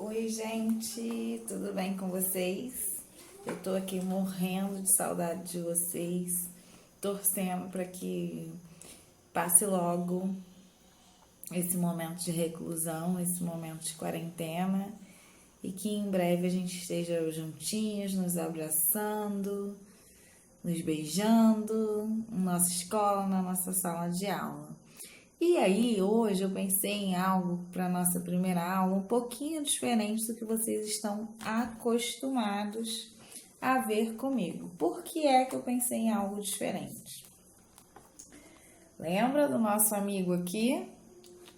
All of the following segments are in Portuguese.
Oi, gente, tudo bem com vocês? Eu tô aqui morrendo de saudade de vocês, torcendo para que passe logo esse momento de reclusão, esse momento de quarentena e que em breve a gente esteja juntinhos, nos abraçando, nos beijando, na nossa escola, na nossa sala de aula. E aí, hoje eu pensei em algo para nossa primeira aula um pouquinho diferente do que vocês estão acostumados a ver comigo. Por que é que eu pensei em algo diferente? Lembra do nosso amigo aqui,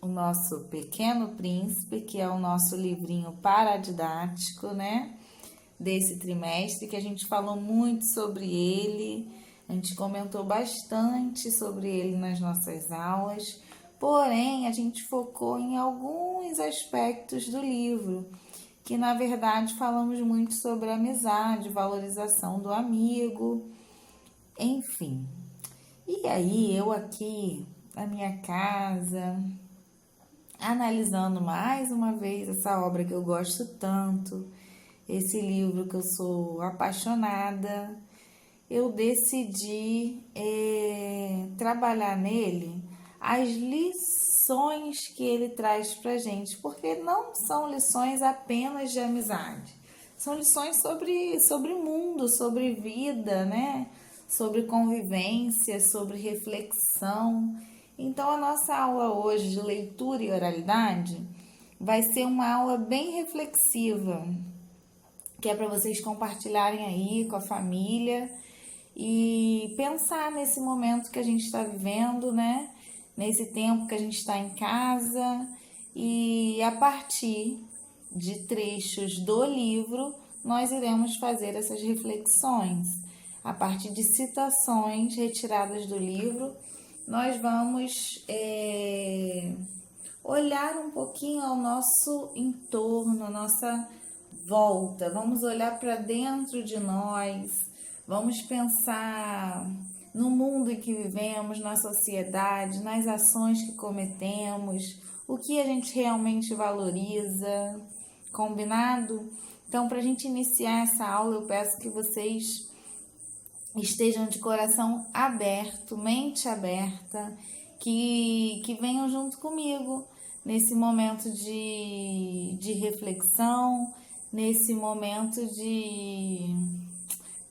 o nosso Pequeno Príncipe, que é o nosso livrinho paradidático, né? Desse trimestre, que a gente falou muito sobre ele, a gente comentou bastante sobre ele nas nossas aulas. Porém, a gente focou em alguns aspectos do livro, que na verdade falamos muito sobre amizade, valorização do amigo, enfim. E aí, eu aqui na minha casa, analisando mais uma vez essa obra que eu gosto tanto, esse livro que eu sou apaixonada, eu decidi trabalhar nele as lições que ele traz pra gente, porque não são lições apenas de amizade, são lições sobre mundo, sobre vida, né? Sobre convivência, sobre reflexão. Então, a nossa aula hoje de leitura e oralidade vai ser uma aula bem reflexiva, que é para vocês compartilharem aí com a família e pensar nesse momento que a gente está vivendo, né? Nesse tempo que a gente está em casa e a partir de trechos do livro nós iremos fazer essas reflexões. A partir de citações retiradas do livro, nós vamos olhar um pouquinho ao nosso entorno, a nossa volta, vamos olhar para dentro de nós, vamos pensar no mundo em que vivemos, na sociedade, nas ações que cometemos, o que a gente realmente valoriza, combinado? Então, para a gente iniciar essa aula, eu peço que vocês estejam de coração aberto, mente aberta, que venham junto comigo nesse momento de reflexão, nesse momento de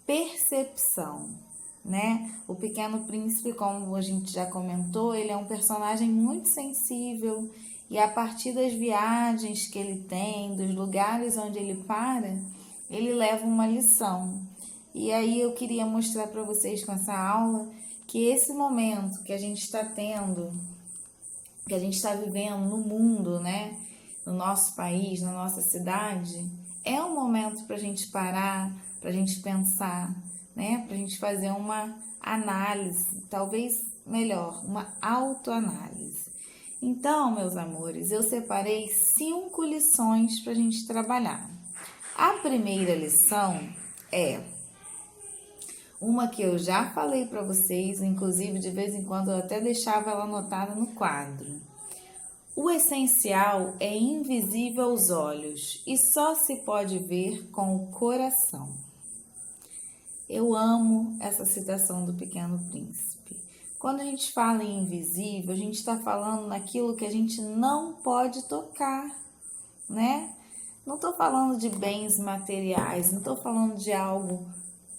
percepção, né? O Pequeno Príncipe, como a gente já comentou, ele é um personagem muito sensível e a partir das viagens que ele tem, dos lugares onde ele para, ele leva uma lição. E aí eu queria mostrar para vocês com essa aula que esse momento que a gente está tendo, que a gente está vivendo no mundo, né? No nosso país, na nossa cidade, é um momento para a gente parar, para a gente pensar, né? Para a gente fazer uma análise, talvez melhor, uma autoanálise. Então, meus amores, eu separei 5 lições para a gente trabalhar. A primeira lição é uma que eu já falei para vocês, inclusive de vez em quando eu até deixava ela anotada no quadro. O essencial é invisível aos olhos e só se pode ver com o coração. Eu amo essa citação do Pequeno Príncipe. Quando a gente fala em invisível, a gente está falando naquilo que a gente não pode tocar, né? Não estou falando de bens materiais, não estou falando de algo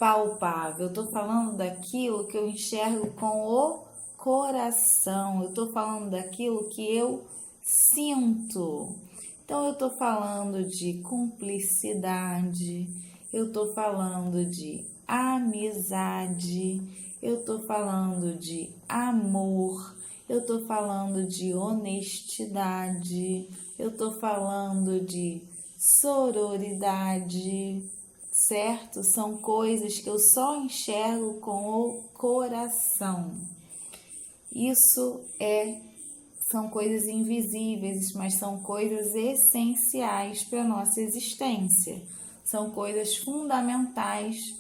palpável, eu estou falando daquilo que eu enxergo com o coração, eu estou falando daquilo que eu sinto. Então, eu estou falando de cumplicidade, eu estou falando de amizade, eu estou falando de amor, eu estou falando de honestidade, eu estou falando de sororidade, certo? São coisas que eu só enxergo com o coração. Isso são coisas invisíveis, mas são coisas essenciais para a nossa existência. São coisas fundamentais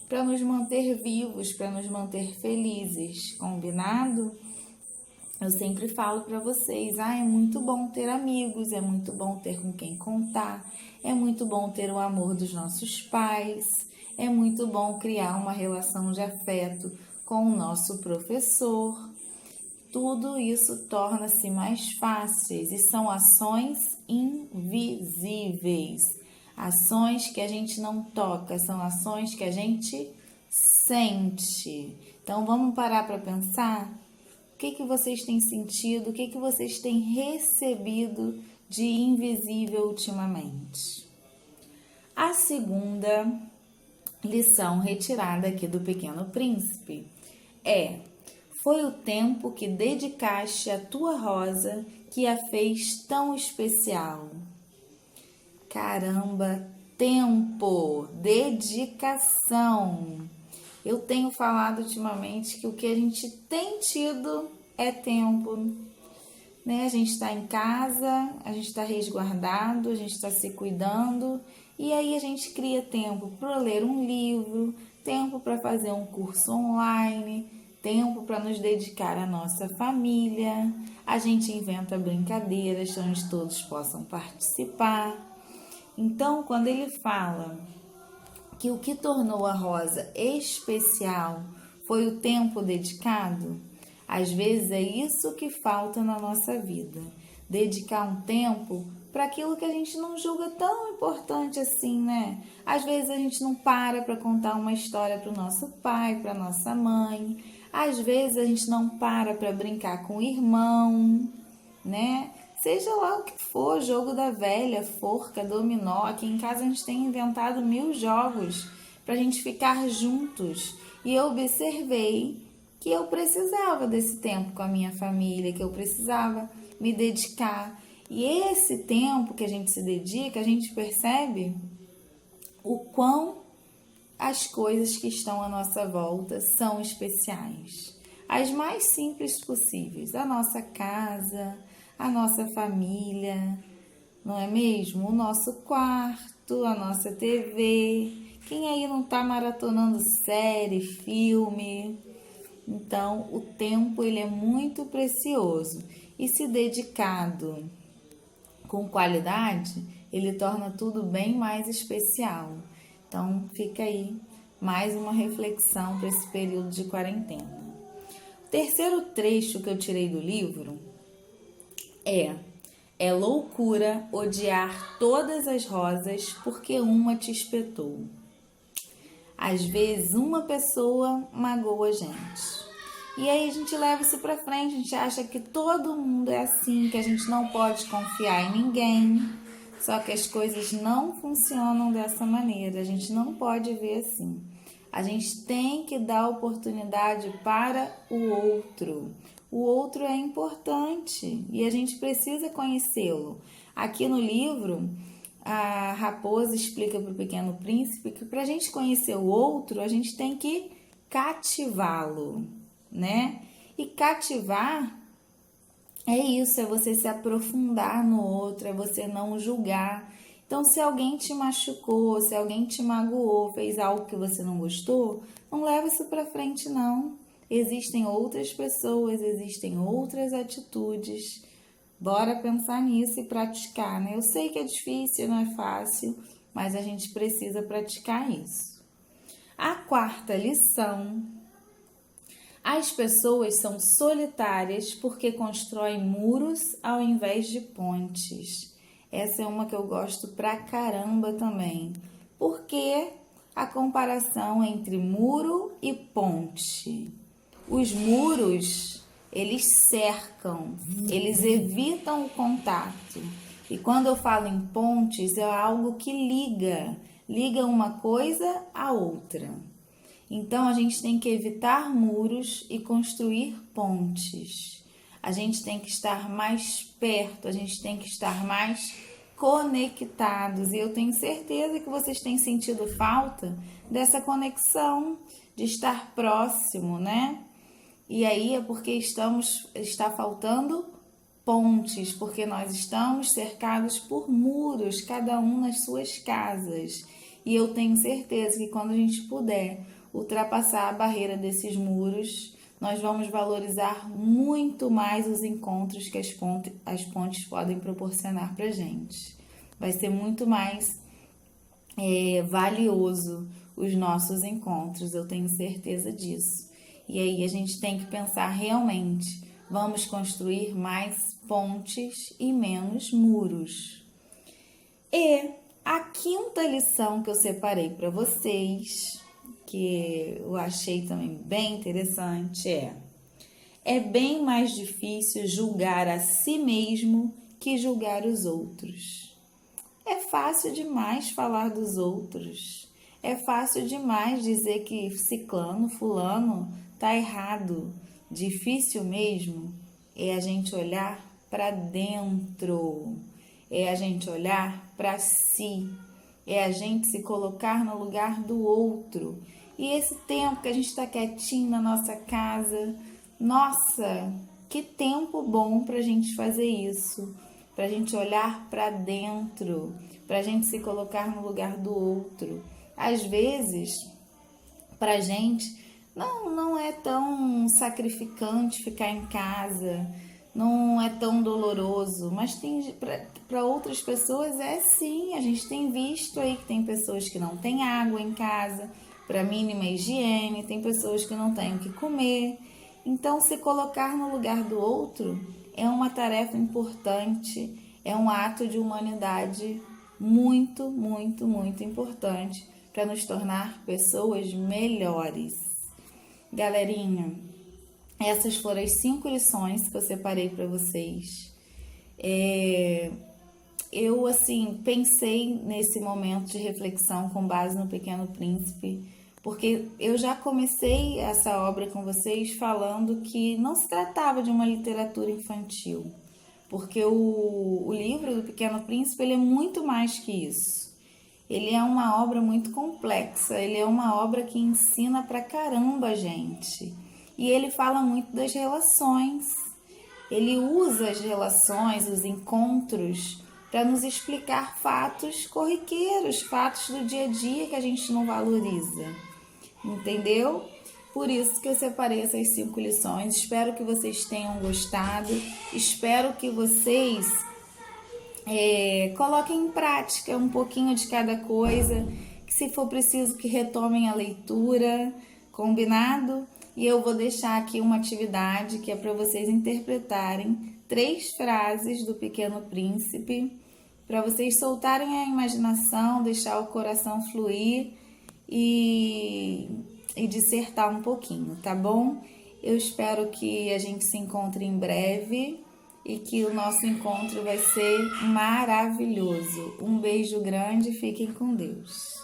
para nos manter vivos, para nos manter felizes, combinado? Eu sempre falo para vocês, é muito bom ter amigos, é muito bom ter com quem contar, é muito bom ter o amor dos nossos pais, é muito bom criar uma relação de afeto com o nosso professor. Tudo isso torna-se mais fáceis e são ações invisíveis. Ações que a gente não toca, são ações que a gente sente. Então vamos parar para pensar? O que vocês têm sentido? O que vocês têm recebido de invisível ultimamente? A segunda lição retirada aqui do Pequeno Príncipe foi o tempo que dedicaste à tua rosa que a fez tão especial. Caramba, tempo, dedicação. Eu tenho falado ultimamente que o que a gente tem tido é tempo, né? A gente está em casa, a gente está resguardado, a gente está se cuidando e aí a gente cria tempo para ler um livro, tempo para fazer um curso online, tempo para nos dedicar à nossa família. A gente inventa brincadeiras onde todos possam participar. Então, quando ele fala que o que tornou a rosa especial foi o tempo dedicado, às vezes é isso que falta na nossa vida. Dedicar um tempo para aquilo que a gente não julga tão importante assim, né? Às vezes a gente não para contar uma história para o nosso pai, para nossa mãe. Às vezes a gente não para brincar com o irmão, né? Seja lá o que for, jogo da velha, forca, dominó. Aqui em casa a gente tem inventado 1000 jogos para a gente ficar juntos. E eu observei que eu precisava desse tempo com a minha família, que eu precisava me dedicar. E esse tempo que a gente se dedica, a gente percebe o quão as coisas que estão à nossa volta são especiais. As mais simples possíveis, a nossa casa, a nossa família, não é mesmo? O nosso quarto, a nossa TV. Quem aí não está maratonando série, filme? Então, o tempo ele é muito precioso e se dedicado com qualidade, ele torna tudo bem mais especial. Então, fica aí mais uma reflexão para esse período de quarentena. O terceiro trecho que eu tirei do livro é loucura odiar todas as rosas porque uma te espetou. Às vezes, uma pessoa magoa a gente. E aí a gente leva isso pra frente, a gente acha que todo mundo é assim, que a gente não pode confiar em ninguém. Só que as coisas não funcionam dessa maneira, a gente não pode ver assim. A gente tem que dar oportunidade para o outro. O outro é importante e a gente precisa conhecê-lo. Aqui no livro, a Raposa explica para o Pequeno Príncipe que para a gente conhecer o outro, a gente tem que cativá-lo, né? E cativar é isso, é você se aprofundar no outro, é você não julgar. Então, se alguém te machucou, se alguém te magoou, fez algo que você não gostou, não leva isso para frente, não. Existem outras pessoas, existem outras atitudes. Bora pensar nisso e praticar, né? Eu sei que é difícil, não é fácil, mas a gente precisa praticar isso. A quarta lição: as pessoas são solitárias porque constroem muros ao invés de pontes. Essa é uma que eu gosto pra caramba também, porque a comparação entre muro e ponte. Os muros, eles cercam, eles evitam o contato. E quando eu falo em pontes, é algo que liga uma coisa à outra. Então, a gente tem que evitar muros e construir pontes. A gente tem que estar mais perto, a gente tem que estar mais conectados. E eu tenho certeza que vocês têm sentido falta dessa conexão, de estar próximo, né? E aí é porque está faltando pontes, porque nós estamos cercados por muros, cada um nas suas casas. E eu tenho certeza que quando a gente puder ultrapassar a barreira desses muros, nós vamos valorizar muito mais os encontros que as pontes podem proporcionar para gente. Vai ser muito mais valioso os nossos encontros, eu tenho certeza disso. E aí a gente tem que pensar realmente, vamos construir mais pontes e menos muros. E a quinta lição que eu separei para vocês, que eu achei também bem interessante, é bem mais difícil julgar a si mesmo que julgar os outros. É fácil demais falar dos outros. É fácil demais dizer que ciclano, fulano tá errado. Difícil mesmo é a gente olhar para dentro. É a gente olhar para si. É a gente se colocar no lugar do outro. E esse tempo que a gente está quietinho na nossa casa, nossa, que tempo bom para a gente fazer isso. Para a gente olhar para dentro, para a gente se colocar no lugar do outro. Às vezes, para a gente, não é tão sacrificante ficar em casa, não é tão doloroso, mas para outras pessoas é sim. A gente tem visto aí que tem pessoas que não têm água em casa, para mínima higiene, tem pessoas que não têm o que comer. Então, se colocar no lugar do outro é uma tarefa importante, é um ato de humanidade muito, muito, muito importante para nos tornar pessoas melhores. Galerinha, essas foram as 5 lições que eu separei para vocês. Eu, assim, pensei nesse momento de reflexão com base no Pequeno Príncipe, porque eu já comecei essa obra com vocês falando que não se tratava de uma literatura infantil, porque o livro do Pequeno Príncipe ele é muito mais que isso. Ele é uma obra muito complexa, ele é uma obra que ensina pra caramba a gente. E ele fala muito das relações. Ele usa as relações, os encontros, para nos explicar fatos corriqueiros, fatos do dia a dia que a gente não valoriza. Entendeu? Por isso que eu separei essas 5 lições. Espero que vocês tenham gostado. Espero que vocês coloquem em prática um pouquinho de cada coisa. Que se for preciso que retomem a leitura, combinado? E eu vou deixar aqui uma atividade que é para vocês interpretarem 3 frases do Pequeno Príncipe, para vocês soltarem a imaginação, deixar o coração fluir e dissertar um pouquinho, tá bom? Eu espero que a gente se encontre em breve e que o nosso encontro vai ser maravilhoso. Um beijo grande, fiquem com Deus.